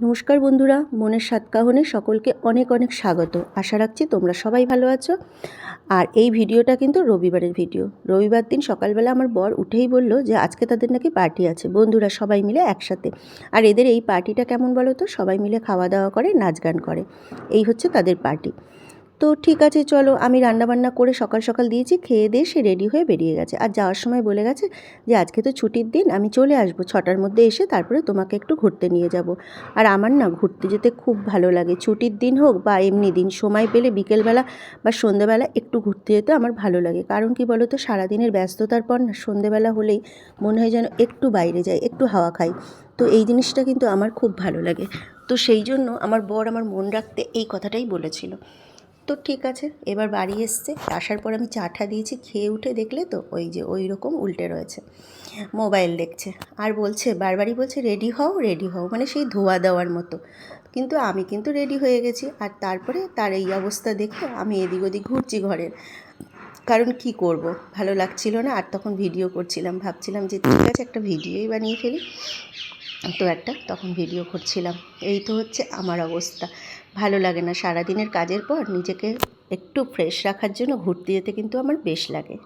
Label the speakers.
Speaker 1: নমস্কার বন্ধুরা, মনের সাতকাহনে সকলকে অনেক অনেক স্বাগত। আশা রাখছি তোমরা সবাই ভালো আছো। আর এই ভিডিওটা কিন্তু রবিবারের ভিডিও। রবিবার দিন সকালবেলা আমার বর উঠেই বলল যে আজকে তাদের নাকি পার্টি আছে, বন্ধুরা সবাই মিলে একসাথে। আর এদের এই পার্টিটা কেমন বলো তো, সবাই মিলে খাওয়া দাওয়া করে, নাচ গান করে, এই হচ্ছে তাদের পার্টি। তো ঠিক আছে চলো, আমি রান্নাবান্না করে সকাল সকাল দিয়েছি, খেয়ে দিয়ে সে রেডি হয়ে বেরিয়ে গেছে। আর যাওয়ার সময় বলে গেছে যে আজকে তো ছুটির দিন, আমি চলে আসবো 6টার মধ্যে এসে তারপরে তোমাকে একটু ঘুরতে নিয়ে যাব। আর আমার না ঘুরতে যেতে খুব ভালো লাগে, ছুটির দিন হোক বা এমনি দিন, সময় পেলে বিকেলবেলা বা সন্ধেবেলা একটু ঘুরতে যেতে আমার ভালো লাগে। কারণ কি বলো তো, সারাদিনের ব্যস্ততার পর না সন্ধেবেলা হলেই মনে হয় যেন একটু বাইরে যাই, একটু হাওয়া খাই। তো এই জিনিসটা কিন্তু আমার খুব ভালো লাগে। তো সেই জন্য আমার বর আমার মন রাখতে এই কথাটাই বলেছিল। তো ঠিক আছে, এবার বাড়ি এসছে, আসার পর আমি চাটা দিয়েছি, খেয়ে উঠে দেখলে তো ওই যে ওই রকম উল্টে রয়েছে, মোবাইল দেখছে। আর বলছে, বারবারই বলছে রেডি হও রেডি হও, মানে সেই ধোয়া দেওয়ার মতো। কিন্তু আমি কিন্তু রেডি হয়ে গেছি। আর তারপরে তার এই অবস্থা দেখে আমি এদিক ওদিক ঘুরছি ঘরের, কারণ কি করব, ভালো লাগছিল না। আর তখন ভিডিও করছিলাম, ভাবছিলাম যে ঠিক আছে একটা ভিডিওই বানিয়ে ফেলি। তো তখন ভিডিও করছিলাম। এই তো হচ্ছে আমার অবস্থা। ভালো লাগে না, সারাদিনের কাজের পর নিজেকে একটু ফ্রেশ রাখার জন্য ঘুরতে যেতে কিন্তু আমার বেশ লাগে।